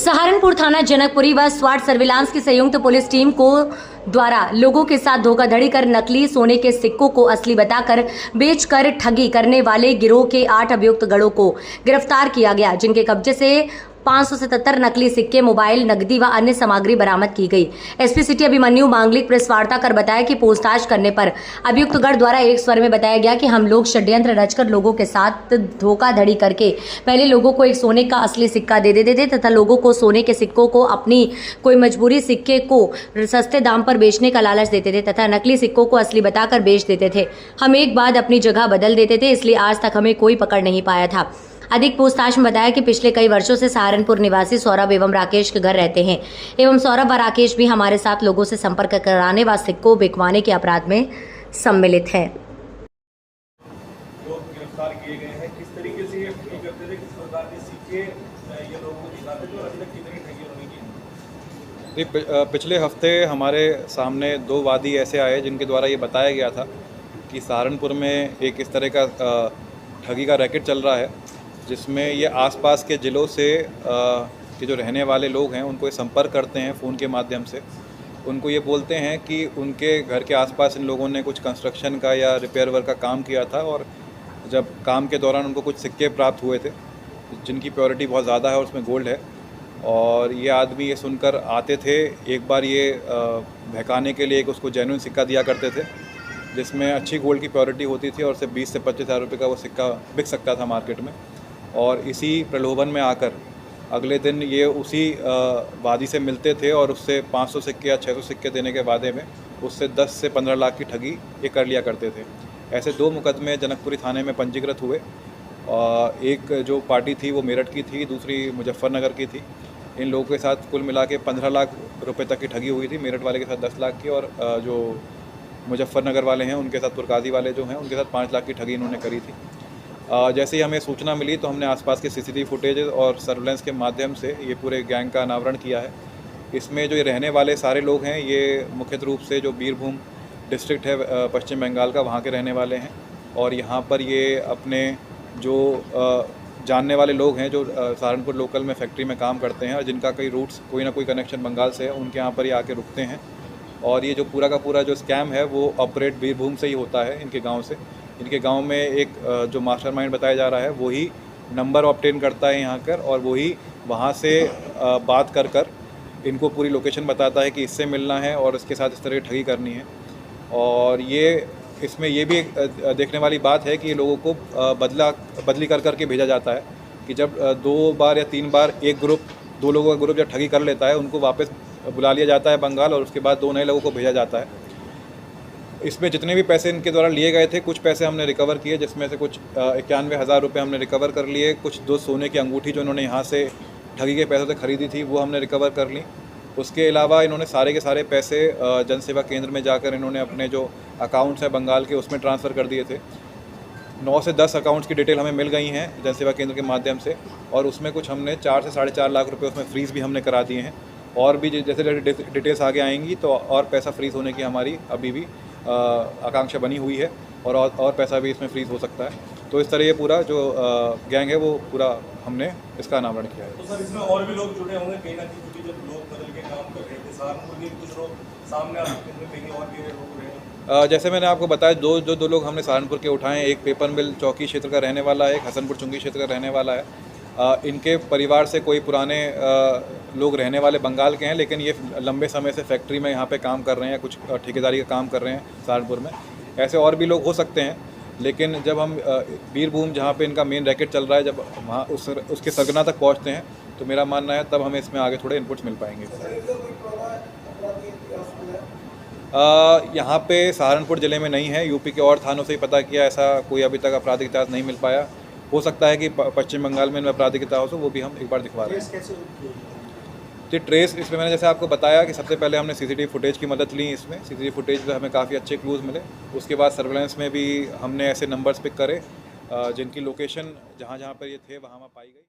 सहारनपुर थाना जनकपुरी व स्वाट सर्विलांस की संयुक्त पुलिस टीम को द्वारा लोगों के साथ धोखाधड़ी कर नकली सोने के सिक्कों को असली बताकर बेचकर ठगी करने वाले गिरोह के 8 अभियुक्त गढ़ों को गिरफ्तार किया गया, जिनके कब्जे से 577 नकली सिक्के, मोबाइल, नकदी व अन्य सामग्री बरामद की गई। एसपी सिटी अभिमन्यु मांगलिक प्रेस वार्ता कर बताया कि पूछताछ करने पर अभियुक्त गढ़ द्वारा एक स्वर में बताया गया कि हम लोग षड्यंत्र रचकर लोगों के साथ धोखाधड़ी करके पहले लोगों को एक सोने का असली सिक्का दे देते थे तथा लोगों को सोने के सिक्कों को अपनी कोई मजबूरी सिक्के को सस्ते दाम पर बेचने का लालच देते थे तथा नकली सिक्कों को असली बताकर बेच देते थे। हम एक बाद अपनी जगह बदल देते थे, इसलिए आज तक हमें कोई पकड़ नहीं पाया था। अधिक पूछताछ में बताया कि पिछले कई वर्षों से सहारनपुर निवासी सौरभ एवं राकेश के घर रहते हैं एवं सौरभ व राकेश भी हमारे साथ लोगों से संपर्क कराने व सिक्कों बिकवाने के अपराध में सम्मिलित हैं। लोग गिरफ्तार किए गए हैं, किस तरीके से ये ठगी करते थे, किस प्रकार के सिक्के ये लोगों को दिखाते थे और अभी तक कितनी ठगी उन्होंने की? पिछले हफ्ते हमारे सामने 2 वादी ऐसे आए जिनके द्वारा ये बताया गया था कि सहारनपुर में एक इस तरह का ठगी का रैकेट चल रहा है, जिसमें ये आसपास के ज़िलों से के जो रहने वाले लोग हैं उनको ये संपर्क करते हैं फ़ोन के माध्यम से। उनको ये बोलते हैं कि उनके घर के आसपास इन लोगों ने कुछ कंस्ट्रक्शन का या रिपेयर वर्क का काम किया था और जब काम के दौरान उनको कुछ सिक्के प्राप्त हुए थे जिनकी प्योरिटी बहुत ज़्यादा है और उसमें गोल्ड है। और ये आदमी ये सुनकर आते थे, एक बार ये बहकाने के लिए एक उसको जेन्युइन सिक्का दिया करते थे जिसमें अच्छी गोल्ड की प्योरिटी होती थी और सिर्फ 20 से 25 हज़ार रुपये का वो सिक्का बिक सकता था मार्केट में। और इसी प्रलोभन में आकर अगले दिन ये उसी वादी से मिलते थे और उससे 500 सिक्के या 600 सिक्के देने के वादे में उससे 10 से 15 लाख की ठगी ये कर लिया करते थे। ऐसे 2 मुकदमे जनकपुरी थाने में पंजीकृत हुए। एक जो पार्टी थी वो मेरठ की थी, दूसरी मुजफ्फरनगर की थी। इन लोगों के साथ कुल मिला के 15 लाख रुपये तक की ठगी हुई थी। मेरठ वाले के साथ 10 लाख की और जो मुजफ्फरनगर वाले हैं उनके साथ, पुरकाजी वाले जो हैं उनके साथ 5 लाख की ठगी इन्होंने करी थी। जैसे ही हमें सूचना मिली तो हमने आसपास के सीसीटीवी फुटेज और सर्वेलेंस के माध्यम से ये पूरे गैंग का अनावरण किया है। इसमें जो ये रहने वाले सारे लोग हैं ये मुख्य रूप से जो बीरभूम डिस्ट्रिक्ट है पश्चिम बंगाल का, वहाँ के रहने वाले हैं। और यहाँ पर ये अपने जो जानने वाले लोग हैं जो सहारनपुर लोकल में फैक्ट्री में काम करते हैं और जिनका कई रूट्स कोई ना कोई कनेक्शन बंगाल से है, उनके यहाँ पर ये आके रुकते हैं। और ये जो पूरा का पूरा जो स्कैम है वो ऑपरेट बीरभूम से ही होता है, इनके गांव से। इनके गांव में एक जो मास्टरमाइंड बताया जा रहा है वही नंबर ऑब्टेन करता है यहाँ कर और वही वहाँ से बात कर इनको पूरी लोकेशन बताता है कि इससे मिलना है और इसके साथ इस तरह की ठगी करनी है। और ये इसमें ये भी देखने वाली बात है कि ये लोगों को बदली कर के भेजा जाता है कि जब 2 बार या 3 बार एक ग्रुप, 2 लोगों का ग्रुप जब ठगी कर लेता है उनको वापस बुला लिया जाता है बंगाल और उसके बाद 2 नए लोगों को भेजा जाता है। इसमें जितने भी पैसे इनके द्वारा लिए गए थे, कुछ पैसे हमने रिकवर किए, जिसमें से कुछ 91,000 रुपये हमने रिकवर कर लिए। कुछ 2 सोने की अंगूठी जो इन्होंने यहाँ से ठगी के पैसों से ख़रीदी थी वो हमने रिकवर कर ली। उसके अलावा इन्होंने सारे के सारे पैसे जन सेवा केंद्र में जाकर इन्होंने अपने जो अकाउंट्स हैं बंगाल के उसमें ट्रांसफ़र कर दिए थे। 9 से 10 अकाउंट्स की डिटेल हमें मिल गई हैं जन सेवा केंद्र के माध्यम से और उसमें कुछ हमने 4 से 4.5 लाख रुपये उसमें फ्रीज़ भी हमने करा दिए हैं। और भी जैसे डिटेल्स आगे आएंगी तो और पैसा फ्रीज़ होने की हमारी अभी भी आकांक्षा बनी हुई है और पैसा भी इसमें फ्रीज़ हो सकता है। तो इस तरह ये पूरा जो गैंग है वो पूरा हमने इसका अनावरण किया है। तो सर इसमें और भी लोग जुड़े होंगे कहीं ना कहीं, क्योंकि जब लोग बदल के काम कर रहे थे सहारनपुर के कुछ लोग सामने आ सकते हैं, कहीं और भी लोग रहे। जैसे मैंने आपको बताया दो लोग हमने सहारनपुर के उठाए हैं। एक पेपर मिल चौकी क्षेत्र का रहने वाला है, एक हसनपुर चुंगी क्षेत्र का रहने वाला है। इनके परिवार से कोई पुराने लोग रहने वाले बंगाल के हैं, लेकिन ये लंबे समय से फैक्ट्री में यहाँ पे काम कर रहे हैं, कुछ ठेकेदारी का काम कर रहे हैं सहारनपुर में। ऐसे और भी लोग हो सकते हैं, लेकिन जब हम बीरभूम जहाँ पे इनका मेन रैकेट चल रहा है, जब वहाँ उसके सरगना तक पहुँचते हैं तो मेरा मानना है तब हमें इसमें आगे थोड़े इनपुट्स मिल पाएंगे। यहाँ पे सहारनपुर ज़िले में नहीं है, यूपी के और थानों से ही पता किया, ऐसा कोई अभी तक आपराधिक इतिहास नहीं मिल पाया। हो सकता है कि पश्चिम बंगाल में आपराधिक इतिहास हो, वो भी हम एक बार दिखवा रहे हैं। तो ट्रेस इसमें मैंने जैसे आपको बताया कि सबसे पहले हमने सीसीटीवी फुटेज की मदद ली। इसमें सीसीटीवी फुटेज में हमें काफ़ी अच्छे क्लूज़ मिले। उसके बाद सर्वेलेंस में भी हमने ऐसे नंबर्स पिक करे जिनकी लोकेशन जहाँ पर ये थे वहाँ पाई गई।